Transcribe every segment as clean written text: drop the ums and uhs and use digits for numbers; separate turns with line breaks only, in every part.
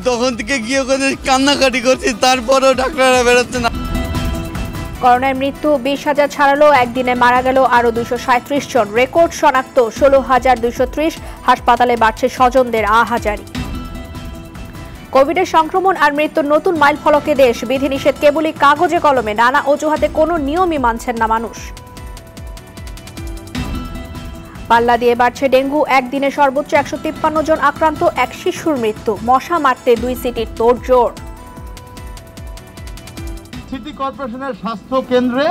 তখন থেকে গিয়ে ওখানে কান্নাকাটি করছি, তারপরেও ডাক্তাররা বেরোচ্ছে না।
করোনায় মৃত্যু 20,000 ছাড়ালো, একদিনে মারা গেল আরো 237 জন। রেকর্ড শনাক্ত 16,230। হাসপাতালে বাড়ছে স্বজনদের আহাজারি। কোভিডের সংক্রমণ আর মৃত্যুর নতুন মাইল ফলকে দেশ। বিধিনিষেধ কেবলই কাগজে কলমে, নানা অজুহাতে কোনো নিয়মই মানছেন না মানুষ। পাল্লা দিয়ে বাড়ছে ডেঙ্গু, একদিনে সর্বোচ্চ 153 জন আক্রান্ত, এক শিশুর মৃত্যু। মশা মারতে 2 সিটির তোড়জোড়।
সিটি কর্পোরেশনের স্বাস্থ্য কেন্দ্রে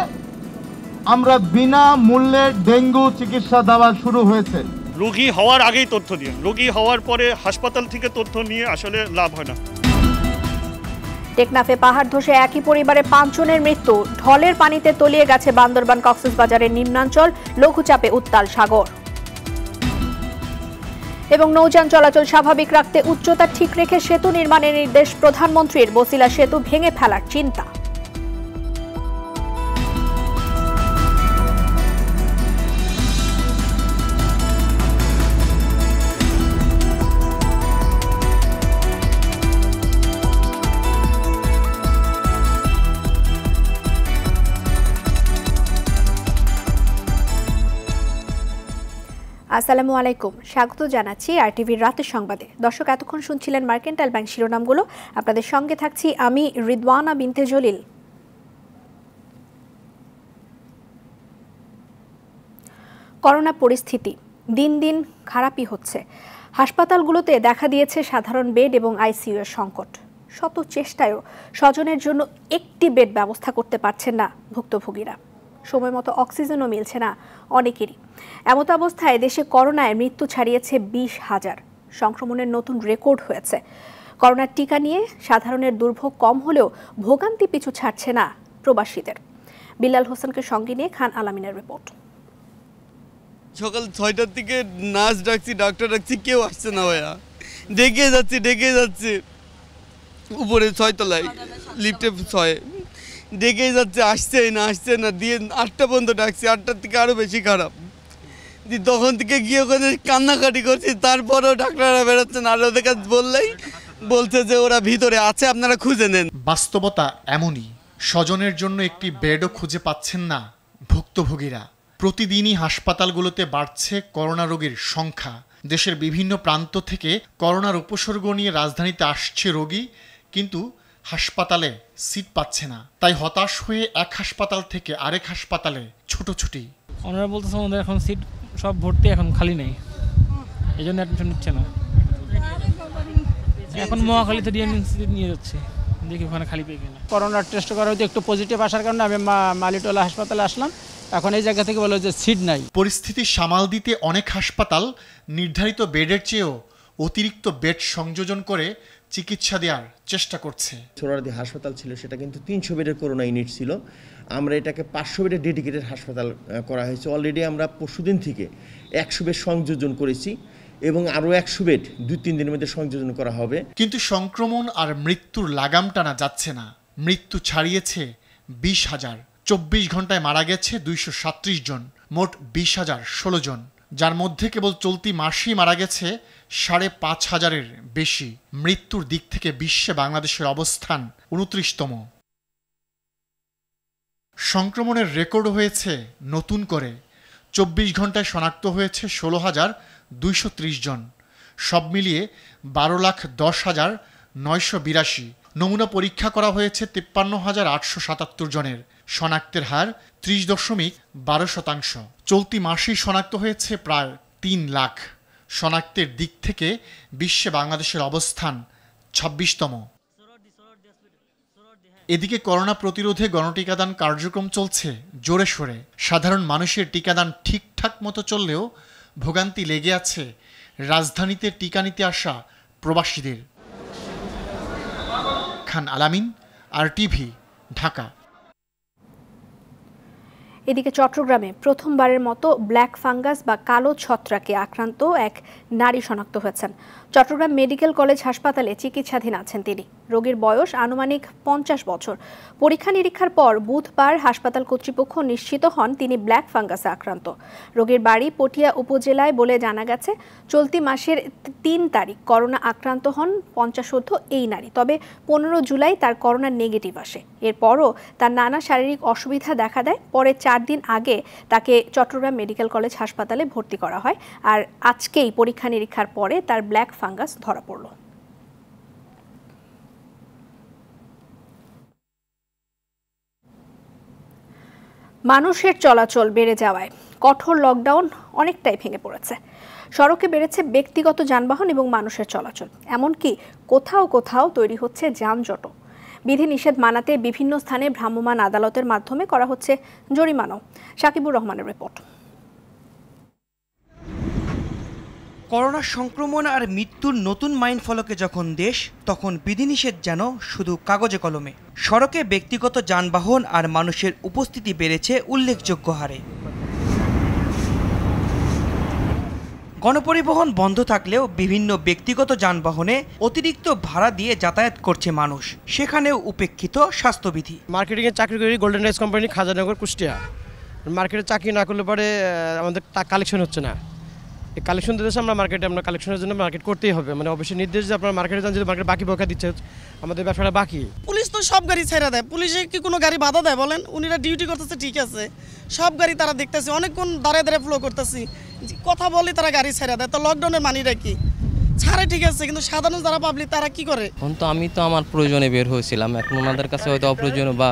আমরা বিনা মূল্যে ডেঙ্গু চিকিৎসা দেওয়া শুরু হয়েছে।
রোগী হওয়ার আগেই তথ্য দিন, রোগী হওয়ার পরে হাসপাতাল থেকে তথ্য নিয়ে আসলে লাভ হয় না।
টেকনাফে পাহাড় ধসে একই পরিবারে 5 জনের মৃত্যু। ঢলের পানিতে তলিয়ে গেছে বান্দরবান কক্সবাজারের নিম্নাঞ্চল, লঘুচাপে উত্তাল সাগর। এবং নৌযান চলাচল স্বাভাবিক রাখতে উচ্চতা ঠিক রেখে সেতু নির্মাণের নির্দেশ প্রধানমন্ত্রীর। বসিলা সেতু ভেঙে ফেলার চিন্তা। আসসালামু আলাইকুম, স্বাগত জানাচ্ছি আরটিভির রাতের সংবাদে। দর্শক, এতক্ষণ শুনছিলেন মার্কেন্টাইল ব্যাংক শিরোনামগুলো। আপনাদের সঙ্গে থাকছি আমি রিদওয়ানা বিনতে জলিল। করোনা পরিস্থিতি দিন দিন খারাপই হচ্ছে। হাসপাতালগুলোতে দেখা দিয়েছে সাধারণ বেড এবং আইসিইউ এর সংকট। শত চেষ্টায়ও স্বজনের জন্য একটি বেড ব্যবস্থা করতে পারছেন না ভুক্তভোগীরা। সময় মতো অক্সিজেনও মিলছে না অনেকেরই। এমত অবস্থায় দেশে করোনায় মৃত্যু ছাড়িয়েছে 20,000। সংক্রমণের নতুন রেকর্ড হয়েছে। করোনার টিকা নিয়ে সাধারণের দুর্ভোগ কম হলেও ভোগান্তি পিছু ছাড়ছে না প্রবাসীদের। বিল্লাল হোসেনকে সঙ্গে নিয়ে খান আলামিনের রিপোর্ট।
সকাল 6টার থেকে নার্স ডাকছি, ডাক্তার ডাকছি, কেউ আসছে না ভাইয়া। ডেকে যাচ্ছে উপরে 6 তলায় লিফটে 6 ডেকে যাচ্ছে, আসছে না দিয়ে 8টা পর্যন্ত ডাকছি, 8টার থেকে আরও বেশি খারাপ। তখন থেকে গিয়ে ওখানে কান্নাকাটি করছি, তারপরেও ডাক্তাররা বেরোচ্ছে না। আর ওদের কাছে বললেই বলছে যে ওরা ভিতরে আছে, আপনারা খুঁজে নেন।
বাস্তবতা এমনই, স্বজনের জন্য একটি বেডও খুঁজে পাচ্ছেন না ভুক্তভোগীরা। প্রতিদিনই হাসপাতালগুলোতে বাড়ছে করোনা রোগীর সংখ্যা। দেশের বিভিন্ন প্রান্ত থেকে করোনার উপসর্গ নিয়ে রাজধানীতে আসছে রোগী, কিন্তু হাসপাতালে সিট পাচ্ছে না। তাই হতাশ হয়ে এক হাসপাতাল থেকে আরেক হাসপাতালে ছুটোছুটি।
ওনারা বলতেছে আমাদের এখন সিট সব ভর্তি, এখন খালি নেই, এই জন্য অ্যাডমিশন নিচ্ছে না। এখন মহাখালীতে সিট নিয়ে যাচ্ছে, দেখি ওখানে খালি পেয়ে কিনা।
করোনার টেস্ট করা হয়তো একটু পজিটিভ আসার কারণে আমি মালিটোলা হাসপাতালে আসলাম। এখন এই জায়গা থেকে বলো যে সিট নাই।
পরিস্থিতি সামাল দিতে অনেক হাসপাতাল নির্ধারিত বেডের চেয়েও অতিরিক্ত বেড সংযোজন করে চিকিৎসা দেওয়ার চেষ্টা করছে।
সোহরাওয়ার্দী হাসপাতাল ছিল, সেটা কিন্তু 300 বেডের করোনা ইউনিট ছিল। আমরা এটাকে 500 বেডের ডেডিকেটেড হাসপাতাল করা হয়েছে। অলরেডি আমরা পরশুদিন থেকে 100 বেড সংযোজন করেছি এবং আরও 100 বেড 2-3 দিনের মধ্যে সংযোজন করা হবে। কিন্তু সংক্রমণ আর মৃত্যুর লাগাম টানা যাচ্ছে না। মৃত্যু ছাড়িয়েছে 20,000। 24 ঘন্টায় মারা গেছে 237 জন, মোট 20,016 জন, যার মধ্যে কেবল চলতি মাসেই মারা গেছে 5,500-এর বেশি। মৃত্যুর দিক থেকে বিশ্বে বাংলাদেশের অবস্থান 29তম। সংক্রমণের রেকর্ড হয়েছে নতুন করে। 24 ঘন্টায় শনাক্ত হয়েছে 16,230 জন। সব মিলিয়ে 12,10,982। নমুনা পরীক্ষা করা হয়েছে 53,877 জনের। শনাক্তের হার 30.12%। চলতি মাসেই শনাক্ত হয়েছে প্রায় 3 লাখ। শনাক্তের দিক থেকে বিশ্বে বাংলাদেশের অবস্থান 26তম। এদিকে করোনা প্রতিরোধে গণটিকাদান কার্যক্রম চলছে জোরে সোরে। সাধারণ মানুষের টিকাদান ঠিকঠাক মতো চললেও ভোগান্তি লেগে আছে রাজধানীতে টিকা নিতে আসা প্রবাসীদের। খান আলামিন, আরটিভি, ঢাকা।
এদিকে চট্টগ্রামে প্রথমবারের মতো ব্ল্যাক ফাঙ্গাস বা কালো ছত্রাকে আক্রান্ত এক নারী শনাক্ত হয়েছেন। চট্টগ্রাম মেডিকেল কলেজ হাসপাতালে চিকিৎসাধীন আছেন তিনি। রোগীর বয়স আনুমানিক 50 বছর। পরীক্ষা নিরীক্ষার পর বুধবার হাসপাতাল কর্তৃপক্ষ নিশ্চিত হন তিনি ব্ল্যাক ফাঙ্গাসে আক্রান্ত। রোগীর বাড়ি পটিয়া উপজেলায় বলে জানা গেছে। চলতি মাসের 3 তারিখ করোনা আক্রান্ত হন 50 এই নারী। তবে 15 জুলাই তার করোনা নেগেটিভ আসে। এরপরও তার নানা শারীরিক অসুবিধা দেখা দেয়। পরে 4 দিন আগে তাকে চট্টগ্রাম মেডিকেল কলেজ হাসপাতালে ভর্তি করা হয়। আর আজকেই পরীক্ষা নিরীক্ষার পরে তার ব্ল্যাক ফাঙ্গাস ধরা পড়ল। মানুষের চলাচল বেড়ে যাওয়ায় কঠোর লকডাউন অনেকটাই ভেঙে পড়েছে। সড়কে বেড়েছে ব্যক্তিগত যানবাহন এবং মানুষের চলাচল। এমনকি কোথাও কোথাও তৈরি হচ্ছে যানজট। বিধিনিষেধ মানাতে বিভিন্ন স্থানে ভ্রাম্যমাণ আদালতের মাধ্যমে করা হচ্ছে জরিমানাও। সাকিবুর রহমানের রিপোর্ট।
করোনা সংক্রমণ আর মৃত্যুর নতুন মাইলফলকে যখন দেশ, তখন বিধিনিষেধ যেন শুধু কাগজে কলমে। সড়কে ব্যক্তিগত যানবাহন আর মানুষের উপস্থিতি বেড়েছে উল্লেখযোগ্য হারে। গণপরিবহন বন্ধ থাকলেও বিভিন্ন ব্যক্তিগত যানবাহনে অতিরিক্ত ভাড়া দিয়ে যাতায়াত করছে মানুষ, সেখানেও উপেক্ষিত স্বাস্থ্যবিধি।
মার্কেটিংয়ে চাকরি করি golden rice company, Khajanagar, Kushtia. মার্কেটে চাকরি না করলে পরে আমাদের কালেকশন হচ্ছে না। এই কালেকশন দিতেছে আমরা কালেকশনের জন্য মার্কেট করতেই হবে। মানে অবশ্যই নির্দেশ যে আপনার মার্কেটে যান, যদি মার্কেট বাকি বকা দিচ্ছে আমাদের ব্যবসাটা বাকি।
পুলিশ তো সব গাড়ি ছেড়ে দেয়। পুলিশে কি কোনো গাড়ি বাধা দেয় বলেন? উনিরা ডিউটি করতেছে ঠিক আছে, সব গাড়ি তারা দেখতেছে, অনেকক্ষণ দাঁড়িয়ে দাঁড়িয়ে ফ্লো করতেছি, কথা বলি তারা গাড়ি ছেড়ে দেয়। তো লকডাউনের মানিটা কি ছাড়ে ঠিক আছে, কিন্তু সাধারণ যারা পাবলিক তারা কি করে?
এখন তো আমি তো আমার প্রয়োজনে বের হয়েছিলাম, এখন ওনাদের কাছে হয়তো অপ্রয়োজনীয় বা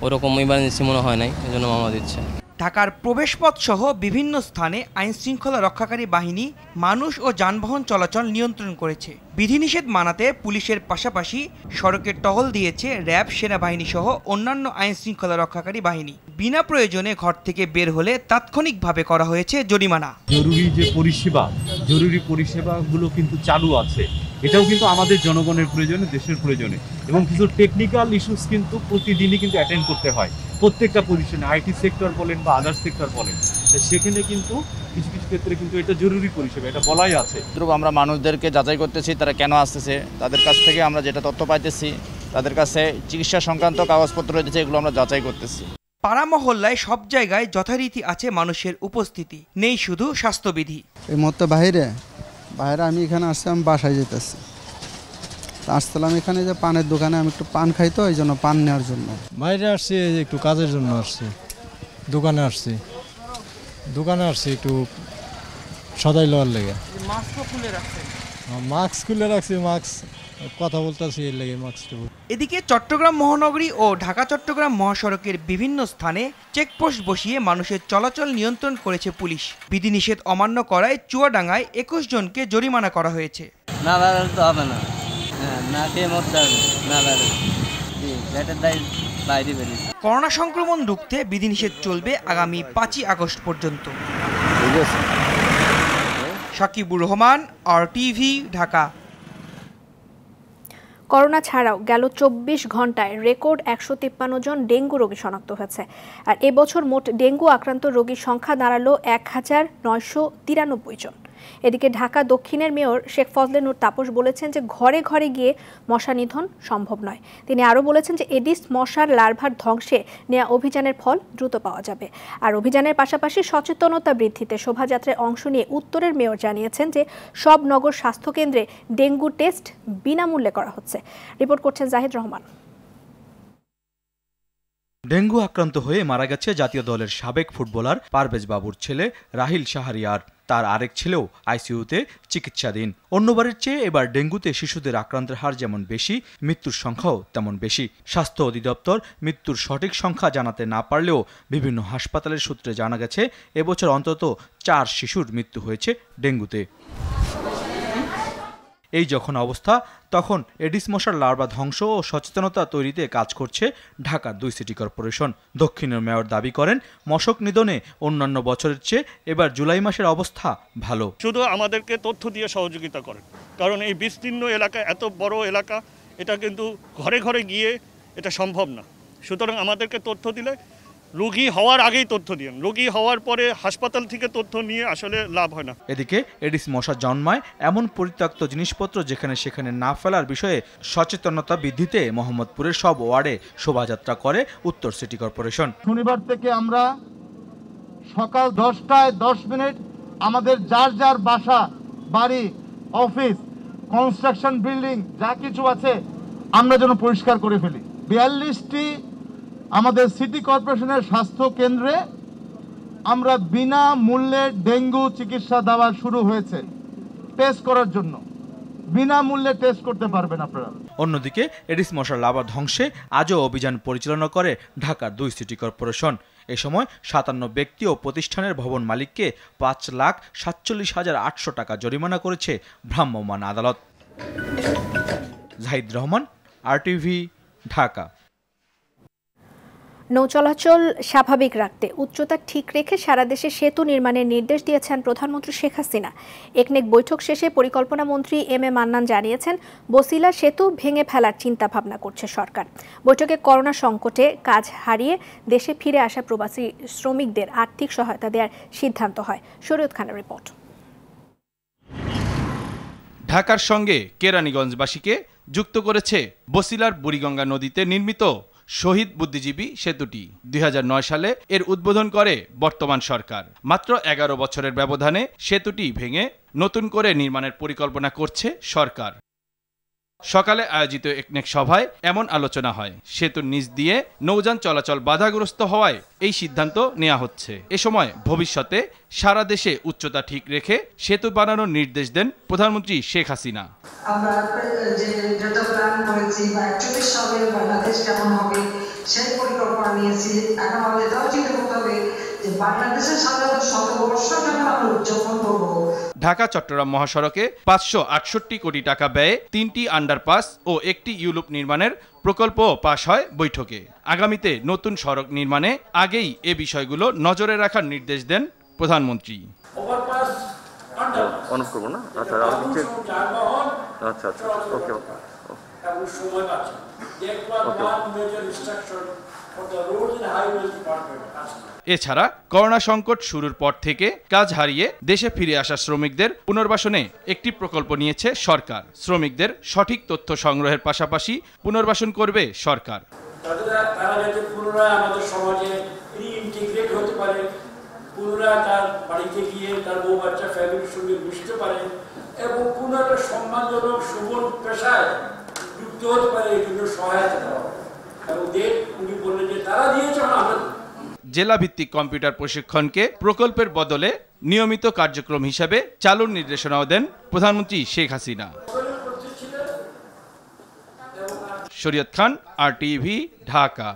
ওরকম ইমার্জেন্সি মনে হয় নাই, এই জন্য মামা দিচ্ছে।
ঢাকার প্রবেশপথ সহ বিভিন্ন স্থানে আইনশৃঙ্খলা রক্ষাকারী বাহিনী মানুষ ও যানবাহন চলাচল নিয়ন্ত্রণ করেছে। বিধিনিষেধ মানাতে পুলিশের পাশাপাশি সড়কে টহল দিয়েছে র্যাব, সেনাবাহিনী সহ অন্যান্য আইনশৃঙ্খলা রক্ষাকারী বাহিনী। বিনা প্রয়োজনে ঘর থেকে বের হলে তাৎক্ষণিকভাবে করা হয়েছে জরিমানা।
জরুরি পরিষেবাগুলো কিন্তু চালু আছে, এটাও কিন্তু আমাদের জনগণের প্রয়োজনে, দেশের প্রয়োজনে। এবং কিছু টেকনিক্যাল ইস্যুস কিন্তু প্রতিদিনই কিন্তু অ্যাটেন্ড করতে হয় প্রত্যেকটা পজিশনে, আইটি সেক্টর বলেন বা আদার্স সেক্টর বলেন। সেখানে কিন্তু কিছু কিছু ক্ষেত্রে কিন্তু এটা জরুরি পরিষেবা, এটা বলাই আছে।
আমরা মানুষদেরকে যাচাই করতেছি তারা কেন আসতেছে, তাদের কাছ থেকে আমরা যেটা তথ্য পাইতেছি, তাদের কাছে চিকিৎসা সংক্রান্ত কাগজপত্র রয়েছে, এগুলো আমরা যাচাই করতেছি।
পাড়া মহল্লায় সব জায়গায় যথারীতি আছে মানুষের উপস্থিতি, নেই শুধু স্বাস্থ্যবিধি।
এই মুহূর্তে বাইরে আমি এখানে আসছি, আমি বাসায় যেতেছি, আসছিলাম এখানে যে পানের দোকানে, আমি একটু পান খাই, তো এই জন্য পান নেওয়ার জন্য
বাইরে আসছি। একটু কাজের জন্য আসছি, দোকানে আসছি একটু সদাই লওয়ার লেগে। মাস্ক খুলে রাখছি, কথা বলতেছি এর লেগে মাস্কটা।
এদিকে চট্টগ্রাম মহানগরী ও ঢাকা চট্টগ্রাম মহাসড়কের বিভিন্ন স্থানে চেকপোস্ট বসিয়ে মানুষের চলাচল নিয়ন্ত্রণ করেছে পুলিশ। বিধিনিষেধ অমান্য করায় চুয়াডাঙ্গায় 21 জনকে জরিমানা করা হয়েছে।
না বেরোলে তো হবে না, না খেয়ে মরতে হবে, না বাইরে বেরিয়েছে।
করোনা সংক্রমণ রুখতে বিধিনিষেধ চলবে আগামী 5ই আগস্ট পর্যন্ত। সাকিবুর রহমান, RTV, ঢাকা।
করোনা ছাড়াও গেল 24 ঘন্টায় রেকর্ড 153 জন ডেঙ্গু রোগী শনাক্ত হয়েছে। আর এবছর মোট ডেঙ্গু আক্রান্ত রোগীর সংখ্যা দাঁড়ালো 1993 জন। এদিকে ঢাকা দক্ষিণের মেয়র শেখ ফজলে নূর তাপস বলেছেন যে ঘরে ঘরে গিয়ে মশা নিধন সম্ভব নয়। তিনি আরও বলেছেন যে এডিস মশার লার্ভার ধ্বংসে নেওয়া অভিযানের ফল দ্রুত পাওয়া যাবে। আর অভিযানের পাশাপাশি সচেতনতা বৃদ্ধিতে শোভাযাত্রায় অংশ নিয়ে উত্তরের মেয়র জানিয়েছেন যে সব নগর স্বাস্থ্যকেন্দ্রে ডেঙ্গু টেস্ট বিনামূল্যে করা হচ্ছে। রিপোর্ট করছেন জাহিদ রহমান।
ডেঙ্গু আক্রান্ত হয়ে মারা গেছে জাতীয় দলের সাবেক ফুটবলার পারভেজ বাবুর ছেলে রাহিল শাহরিয়ার। তার আরেক ছেলেও আইসিইউতে চিকিৎসাধীন। অন্যবারের চেয়ে এবার ডেঙ্গুতে শিশুদের আক্রান্তের হার যেমন বেশি, মৃত্যুর সংখ্যাও তেমন বেশি। স্বাস্থ্য অধিদপ্তর মৃত্যুর সঠিক সংখ্যা জানাতে না পারলেও বিভিন্ন হাসপাতালের সূত্রে জানা গেছে এবছর অন্তত 4 শিশুর মৃত্যু হয়েছে ডেঙ্গুতে। এই যখন অবস্থা, তখন এডিস মশার লার্ভা ধ্বংস ও সচেতনতা তৈরিতে কাজ করছে ঢাকার 2 সিটি কর্পোরেশন। দক্ষিণের মেয়র দাবি করেন মশক নিধনে অন্যান্য বছরের চেয়ে এবার জুলাই মাসের অবস্থা ভালো।
শুধু আমাদেরকে তথ্য দিয়ে সহযোগিতা করেন, কারণ এই বিস্তীর্ণ এলাকা, এত বড় এলাকা, এটা কিন্তু ঘরে ঘরে গিয়ে এটা সম্ভব না। সুতরাং আমাদেরকে তথ্য দিলে রোগী হওয়ার আগেই তথ্য দিন, রোগী হওয়ার পরে হাসপাতাল থেকে তথ্য নিয়ে আসলে লাভ হয় না।
এদিকে এডিস মশা জন্মায় এমন পরিত্যক্ত জিনিসপত্র যেখানে সেখানে না ফেলার বিষয়ে সচেতনতা বৃদ্ধিতে মোহাম্মদপুরের সব ওয়ার্ডে শোভাযাত্রা করে উত্তর সিটি কর্পোরেশন।
শনিবার থেকে আমরা সকাল 10টায় 10 মিনিট আমাদের যার যার বাসা, বাড়ি, অফিস, কনস্ট্রাকশন বিল্ডিং যা কিছু আছে আমরা যেন পরিষ্কার করে ফেলি। 42টি আমাদের সিটি কর্পোরেশনের স্বাস্থ্য কেন্দ্রে আমরা বিনামূল্যে ডেঙ্গু চিকিৎসা দেওয়া শুরু হয়েছে। টেস্ট করার জন্য বিনামূল্যে টেস্ট করতে পারবেন আপনারা।
অন্যদিকে এডিস মশার লার্ভা ধ্বংসে আজও অভিযান পরিচালনা করে ঢাকার 2 সিটি কর্পোরেশন। এ সময় 57 ব্যক্তি ও প্রতিষ্ঠানের ভবন মালিককে 5,47,800 টাকা জরিমানা করেছে ভ্রাম্যমাণ আদালত। জাহিদ রহমান, RTV, ঢাকা।
নৌ চলাচল স্বাভাবিক রাখতে উচ্চতা ঠিক রেখে সারা দেশে সেতু নির্মাণের নির্দেশ দিয়েছেন প্রধানমন্ত্রী শেখ হাসিনা। একনেক বৈঠক শেষে পরিকল্পনা মন্ত্রী এম এ মান্নান জানিয়েছেন, বসিলা সেতু ভেঙে ফেলার চিন্তা ভাবনা করছে সরকার। বৈঠকে করোনা সংকটে কাজ হারিয়ে দেশে ফিরে আসা প্রবাসী শ্রমিকদের আর্থিক সহায়তা দেওয়ার সিদ্ধান্ত হয়। শরীয়ত খানের রিপোর্ট।
ঢাকার সঙ্গে কেরানীগঞ্জবাসীকে যুক্ত করেছে বসিলার বুড়িগঙ্গা নদীতে নির্মিত শহীদ বুদ্ধিজীবী সেতুটি। 2009 সালে এর উদ্বোধন করে বর্তমান সরকার। মাত্র 11 বছরের ব্যবধানে সেতুটি ভেঙে নতুন করে নির্মাণের পরিকল্পনা করছে সরকার। সকালে আয়োজিত একনেক সভায় এমন আলোচনা হয়। সেতুর নিচ দিয়ে নৌযান চলাচল বাধাগ্রস্ত হওয়ায় এই সিদ্ধান্ত নেওয়া হচ্ছে। এ সময় ভবিষ্যতে সারা দেশে উচ্চতা ঠিক রেখে সেতু বানানোর নির্দেশ দেন প্রধানমন্ত্রী শেখ হাসিনা।
আমরা যে ডেটা প্ল্যান করেছি বা 41 সালে বাংলাদেশ কেমন হবে সেই পরিকল্পনা নিয়েছি। এখন আমাদের এটাও চিন্তা করতে হবে যে বাংলাদেশের সাথে 100 বর্ষ কেমন আমরা উদযাপন করব।
ঢাকা চট্টগ্রাম মহাসড়কে 568 কোটি টাকা ব্যয়ে 3টি আন্ডারপাস ও একটি ইউলুপ নির্মাণের প্রকল্প পাশ হয় বৈঠকে। আগামীতে নতুন সড়ক নির্মাণে আগেই এ বিষয়গুলো নজরে রাখার নির্দেশ দেন প্রধানমন্ত্রী। এছাড়া করোনা সংকট শুরুর পর থেকে কাজ হারিয়ে দেশে ফিরে আসা শ্রমিকদের পুনর্বাসনে একটি প্রকল্প নিয়েছে সরকার। শ্রমিকদের সঠিক তথ্য সংগ্রহের পাশাপাশি পুনর্বাসন করবে সরকার।
তারা যাতে পুনরায় আমাদের সমাজে রিইন্টিগ্রেট হতে পারে, পুনরায় তার বাড়িতে গিয়ে তার বউ বাচ্চা ফ্যামিলির সঙ্গে মিশতে পারে এবং কোনো একটা সম্মানজনক সুবল পেশায় যুক্ত হতে পারে, এই জন্য সহায়তা দেওয়া এবং উনি বললেন যে তারা দিয়েছে আমরা।
জেলা ভিত্তিক কম্পিউটার প্রশিক্ষণকে প্রকল্পের বদলে নিয়মিত কার্যক্রম হিসাবে চালুর নির্দেশনাও দেন প্রধানমন্ত্রী শেখ হাসিনা। শরীয়ত খান, RTV, ঢাকা।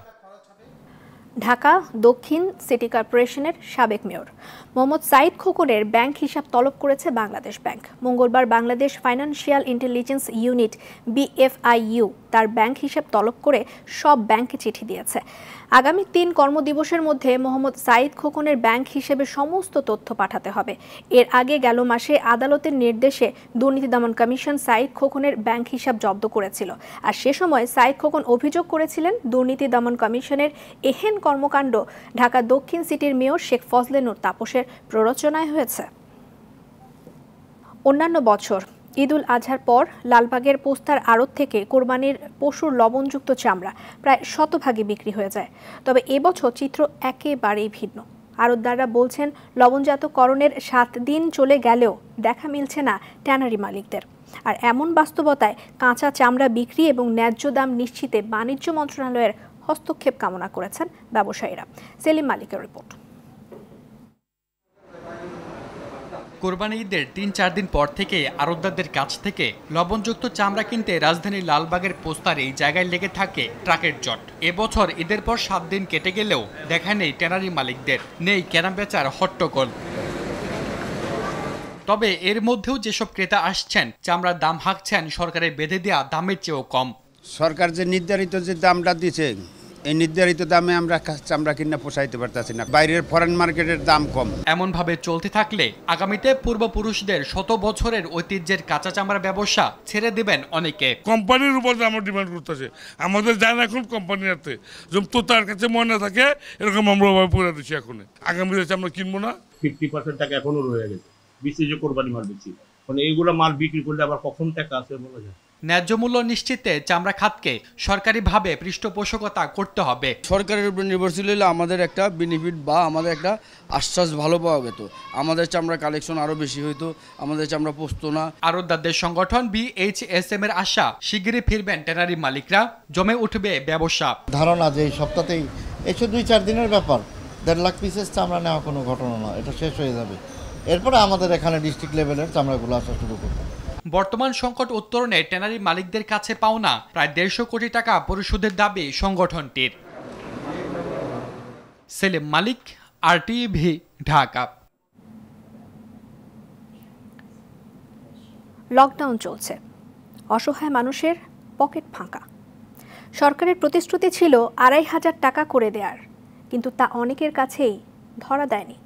ঢাকা দক্ষিণ সিটি কর্পোরেশনের সাবেক মেয়র মোহাম্মদ সাইদ খোকনের ব্যাংক হিসাব তলব করেছে বাংলাদেশ ব্যাংক। মঙ্গলবার Bangladesh financial intelligence unit BFIU তার ব্যাংক হিসাব তলব করে সব ব্যাংকে চিঠি দিয়েছে। আগামী 3 কর্মদিবসের মধ্যে মোহাম্মদ সাইদ খোকনের ব্যাংক হিসেবে সমস্ত তথ্য পাঠাতে হবে। এর আগে গেল মাসে আদালতের নির্দেশে দুর্নীতি দমন কমিশন সাইদ খোকনের ব্যাংক হিসাব জব্দ করেছিল। আর সে সময় সাইদ খোকন অভিযোগ করেছিলেন দুর্নীতি দমন কমিশনের এহেন কর্মকাণ্ড ঢাকা দক্ষিণ সিটির মেয়র শেখ ফজলে নূর তাপসের প্ররোচনায় হয়েছে। অন্যান্য বছর ঈদুল আজহার পর লালবাগের পোস্তার আড়ত থেকে কোরবানির পশুর লবণযুক্ত চামড়া প্রায় শতভাগই বিক্রি হয়ে যায়। তবে এবছর চিত্র একেবারেই ভিন্ন। আড়তদাররা বলছেন লবণজাতকরণের 7 দিন চলে গেলেও দেখা মিলছে না ট্যানারি মালিকদের। আর এমন বাস্তবতায় কাঁচা চামড়া বিক্রি এবং ন্যায্য দাম নিশ্চিতে বাণিজ্য মন্ত্রণালয়ের হস্তক্ষেপ কামনা করেছেন ব্যবসায়ীরা। সেলিম মালিকের রিপোর্ট।
কোরবানি ঈদের 3-4 দিন পর থেকে আড়তদারদের কাছ থেকে লবণযুক্ত চামড়া কিনতে রাজধানীর লালবাগের পোস্তার এই জায়গায় লেগে থাকে ট্রাকের জট। এবছর ঈদের পর 7 দিন কেটে গেলেও দেখা নেই ট্যানারি মালিকদের, নেই কেনা বেচার হট্টগোল। তবে এর মধ্যেও যেসব ক্রেতা আসছেন চামড়ার দাম হাঁকছেন সরকারের বেঁধে দেওয়া দামের চেয়েও কম।
সরকার যে নির্ধারিত যে দামটা দিচ্ছে
এই নির্ধারিত দামে আমরা চামড়া কিনা পোষাইতে পারতেছি না, বাইরের ফরেন মার্কেটের দাম কম।
এমনভাবে চলতে থাকলে আগামীতে পূর্বপুরুষদের শত বছরের ঐতিহ্যের কাঁচা চামড়া ব্যবসা ছেড়ে দেবেন অনেকে।
কোম্পানির উপর আমরা ডিমান্ড করতেছে, আমাদের জান এখন কোম্পানির হাতে, যেমন তোতার কাছে ময়না থাকে এরকম আমরা ওভাবে পড়ে দিচ্ছি। এখন আগামীতে আমরা কিনবো না।
50% টাকা এখনো রয়ে গেছে, বিশেষ কোরবানি মাল বেশি, মানে এইগুলো মাল বিক্রি করলে আবার কখন টাকা আছে বলা যায়।
ন্যায্য মূল্য নিশ্চিতে চামড়া খাতকে সরকারিভাবে পৃষ্ঠপোষকতা করতে হবে।
সরকারের উপর নির্ভরশীল হলে আমাদের একটা বেনিফিট বা আমাদের একটা আশ্বাস ভালো পাওয়া যেত, আমাদের চামড়া কালেকশন আরো বেশি হইতো, আমাদের চামড়া পচতো না।
আড়তদারদের সংগঠন BHSM এর আশা শিগগিরই ফিরবেন ট্যানারি মালিকরা, জমে উঠবে ব্যবসা।
ধারণা যে এই সপ্তাহতেই এসে 2-4 দিনের ব্যাপার, 1.5 লাখ পিসের চামড়া নেওয়া কোনো ঘটনা নয়, এটা শেষ হয়ে যাবে। এরপরে আমাদের এখানে ডিস্ট্রিক্ট লেভেলের চামড়াগুলো আসা শুরু করবে।
বর্তমান সংকট উত্তরণে ট্যানারি মালিকদের কাছে পাওনা প্রায় 150 কোটি টাকা পরিশোধের দাবি সংগঠনটির। সেলিম মালিক, RTV, ঢাকা।
লকডাউন চলছে, অসহায় মানুষের পকেট ফাঁকা। সরকারের প্রতিশ্রুতি ছিল 2,500 টাকা করে দেওয়ার, কিন্তু তা অনেকের কাছেই ধরা দেয়নি।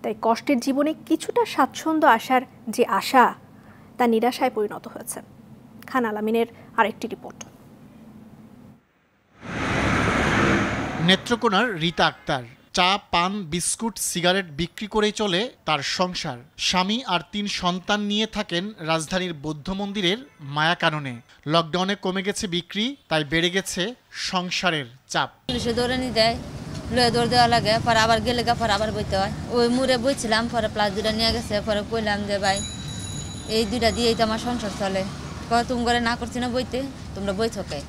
তাই কষ্টের জীবনে কিছুটা স্বাচ্ছন্দ্য আসার যে আশা, তা নিরাশায় পরিণত হয়েছে। খান আলামিনের আরেকটি রিপোর্ট।
নেত্রকোনার রীতা আক্তার চা, পান, বিস্কুট, সিগারেট বিক্রি করেই চলে তার সংসার। স্বামী আর 3 সন্তান নিয়ে থাকেন রাজধানীর বৌদ্ধ মন্দিরের মায়াকাননে। লকডাউনে কমে গেছে বিক্রি, তাই বেড়ে গেছে সংসারের চাপ।
পুলিশে দৌড়ানি দেয়, লয়ে দৌড় দেওয়া লাগে, পরে আবার গেলে পরে আবার বইতে হয়। ওই মুড়ে বইছিলাম, পরে প্লাস 2টা নিয়ে গেছে, পরে কইলাম যে ভাই এই 2টা দিয়েই তো আমার সংসার চলে। তুমি করে না করছি না বইতে, তোমরা বই থাকে।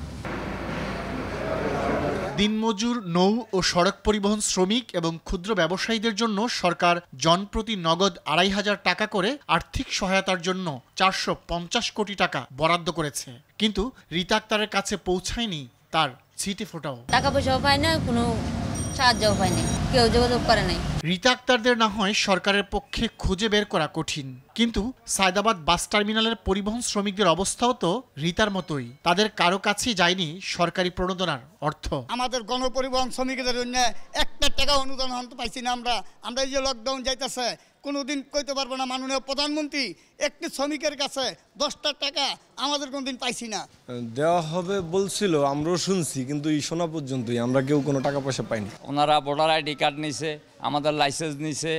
দিনমজুর, নৌ ও সড়ক পরিবহন শ্রমিক এবং ক্ষুদ্র ব্যবসায়ীদের জন্য সরকার জনপ্রতি নগদ 2,500 টাকা করে আর্থিক সহায়তার জন্য 450 কোটি টাকা বরাদ্দ করেছে। কিন্তু রীতা আক্তারের কাছে পৌঁছায়নি তার ছিটে ফোটাও।
টাকা পয়সাও পায় না, কোনো সাহায্যও পায়নি, কেউ যোগাযোগ করে নাই।
রীতা আক্তারদের না হয় সরকারের পক্ষে খুঁজে বের করা কঠিন, কিন্তু সায়দাবাদ বাস টার্মিনালের পরিবহন শ্রমিকদের অবস্থাও তো রীতার মতোই। তাদের কারো কাছেই যায়নি সরকারি প্রণোদনার অর্থ।
আমাদের গণপরিবহন শ্রমিকদের জন্য 1 টাকা অনুদান হতে পাইছি না। আমরা এই যে লকডাউন যাইতেছে, কোনোদিন কইতে পারবো না মাননীয় প্রধানমন্ত্রী একটি শ্রমিকের কাছে 10 টাকা আমাদের কোনোদিন পাইছি না।
দেওয়া হবে বলছিল, আমরাও শুনছি, কিন্তু এই শোনা পর্যন্তই আমরা কেউ কোনো টাকা পয়সা পাইনি।
ওনারা ভোটার ID কার্ড নিছে, আমাদের লাইসেন্স নিছে,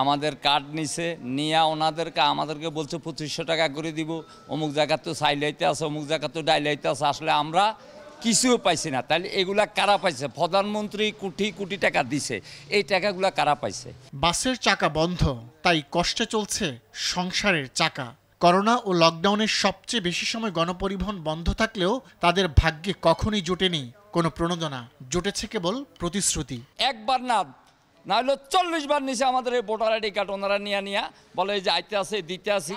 আমাদের কার্ড নিছে, নিয়ে আমাদেরকে বলছে 2500 টাকা করে দিব, অমুক জায়গা তো সাইলাইতে আছে, অমুক জায়গা তো ডাইলাইতে আছে। আসলে আমরা কিছুও পাইছি না। তাহলে এগুলা কারা পাইছে? প্রধানমন্ত্রী কোটি কোটি টাকা দিছে, এই টাকাগুলা কারা পাইছে?
বাসের চাকা বন্ধ, তাই কষ্টে চলছে সংসারের চাকা। করোনা ও লকডাউনের সবচেয়ে বেশি সময় গণপরিবহন বন্ধ থাকলেও তাদের ভাগ্যে কখনোই জোটেনি কোনো প্রণোদনা, জুটেছে কেবল প্রতিশ্রুতি।
একবার না হলে 40 বার নিচে আমাদের এই ভোটার ID কার্ড ওনারা নিয়ে বলে এই যে আইতে আছে, দিতে আসি।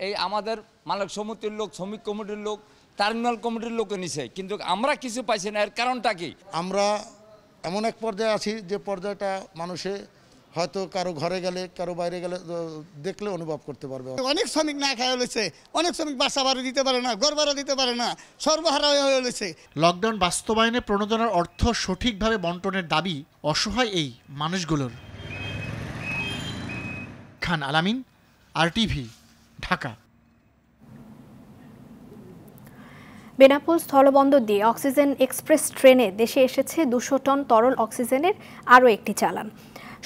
এই আমাদের মালিক সমিতির লোক, শ্রমিক কমিটির লোক, টার্মিনাল কমিটির লোকে নিছে, কিন্তু আমরা কিছু পাইছি না। এর কারণটা কি?
আমরা এমন এক পর্যায়ে আছি যে পর্যায়টা মানুষে হয়তো কারো ঘরে গেলে, কারো বাইরে গেলে দেখলে অনুভব করতে পারবে।
অনেক শ্রমিক না খায় হয়েছে, অনেক শ্রমিক বাসা ভাড়া দিতে পারে না, ঘর ভাড়া দিতে পারে না, সর্বহারা হয়ে হয়েছে।
লকডাউন বাস্তবায়নে প্রণোদনার অর্থ সঠিকভাবে বন্টনের দাবি অসহায় এই মানুষগুলোর। খান আলামিন, RTV, ঢাকা।
বেনাপোল স্থলবন্দর দিয়ে অক্সিজেন এক্সপ্রেস ট্রেনে দেশে এসেছে 200 টন তরল অক্সিজেনের আরও একটি চালান।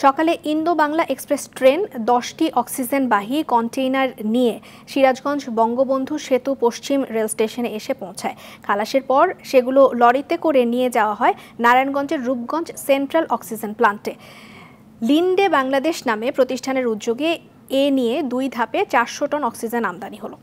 সকালে ইন্দো বাংলা এক্সপ্রেস ট্রেন 10টি অক্সিজেনবাহী কন্টেইনার নিয়ে সিরাজগঞ্জ বঙ্গবন্ধু সেতু পশ্চিম রেল স্টেশনে এসে পৌঁছায়। খালাসের পর সেগুলো লরিতে করে নিয়ে যাওয়া হয় নারায়ণগঞ্জের রূপগঞ্জ সেন্ট্রাল অক্সিজেন প্লান্টে। লিন্ডে বাংলাদেশ নামে প্রতিষ্ঠানের উদ্যোগে এ নিয়ে 2 ধাপে 400 টন অক্সিজেন আমদানি হলো।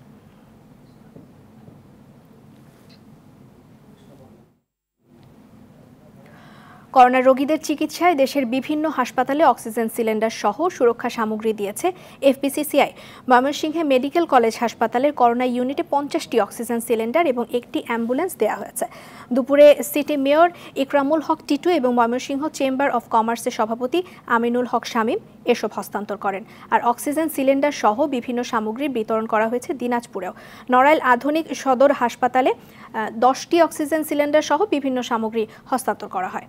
করোনা রোগীদের চিকিৎসায় দেশের বিভিন্ন হাসপাতালে অক্সিজেন সিলিন্ডার সহ সুরক্ষা সামগ্রী দিয়েছে এফবিসিসিআই। ময়মনসিংহে মেডিকেল কলেজ হাসপাতালের করোনা ইউনিটে 50টি অক্সিজেন সিলিন্ডার এবং একটি অ্যাম্বুলেন্স দেওয়া হয়েছে। দুপুরে সিটি মেয়র ইকরামুল হক টিটু এবং ময়মনসিংহ চেম্বার অব কমার্সের সভাপতি আমিনুল হক শামীম এসব হস্তান্তর করেন। আর অক্সিজেন সিলিন্ডার সহ বিভিন্ন সামগ্রীর বিতরণ করা হয়েছে দিনাজপুরেও। নড়াইল আধুনিক সদর হাসপাতালে 10টি অক্সিজেন সিলিন্ডার সহ বিভিন্ন সামগ্রী হস্তান্তর করা হয়।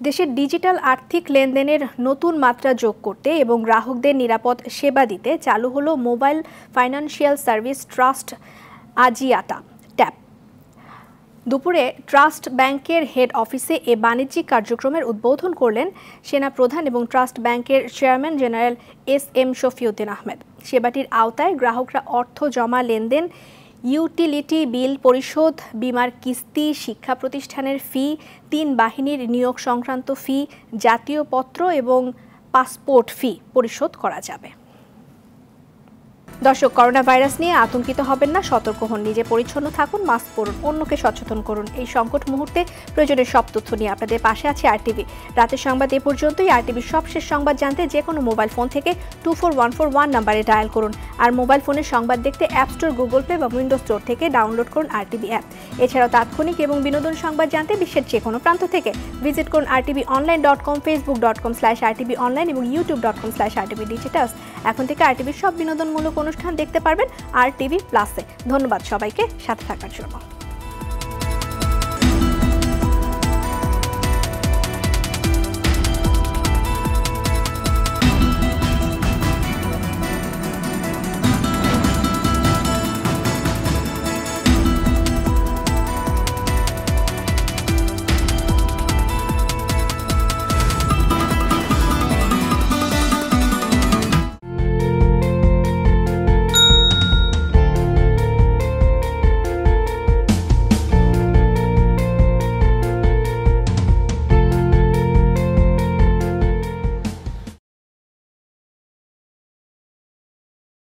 দেশের ডিজিটাল আর্থিক লেনদেনের নতুন মাত্রা যোগ করতে এবং গ্রাহকদের নিরাপদ সেবা দিতে চালু হলো mobile financial service trust Axiata tap. দুপুরে ট্রাস্ট ব্যাংকের হেড অফিসে এ বাণিজ্যিক কার্যক্রমের উদ্বোধন করলেন সেনাপ্রধান এবং ট্রাস্ট ব্যাংকের chairman general S M. Shafiuddin Ahmed. সেবাটির আওতায় গ্রাহকরা অর্থ জমা, লেনদেন, ইউটিলিটি বিল পরিশোধ, বিমার কিস্তি, শিক্ষা প্রতিষ্ঠানের ফি, 3 বাহিনীর নিয়োগ সংক্রান্ত ফি, জাতীয় পত্র এবং পাসপোর্ট ফি পরিশোধ করা যাবে। দর্শক, করোনা ভাইরাস নিয়ে আতঙ্কিত হবেন না, সতর্ক হন, নিজে পরিচ্ছন্ন থাকুন, মাস্ক পরুন, অন্যকে সচেতন করুন। এই সংকট মুহূর্তে প্রয়োজনীয় সব তথ্য নিয়ে আপনাদের পাশে আছে আরটিভি। রাতের সংবাদ এ পর্যন্তই। আরটিভির সবশেষ সংবাদ জানতে যে কোনো মোবাইল ফোন থেকে 24141 নম্বরে ডায়াল করুন। আর মোবাইল ফোনের সংবাদ দেখতে অ্যাপ স্টোর, গুগল প্লে বা উইন্ডোজ স্টোর থেকে ডাউনলোড করুন আরটিভি অ্যাপ। এছাড়াও তাৎক্ষণিক এবং বিনোদন সংবাদ জানতে বিশ্বের যে কোনো প্রান্ত থেকে ভিজিট করুন rtvonline.com, facebook.com/rtvonline এবং youtube.com/rtvdigitals। এখন থেকে আরটিভির সব বিনোদনমূলক অনুষ্ঠান দেখতে পারবেন RTV প্লাসে। ধন্যবাদ সবাইকে সাথে থাকার জন্য।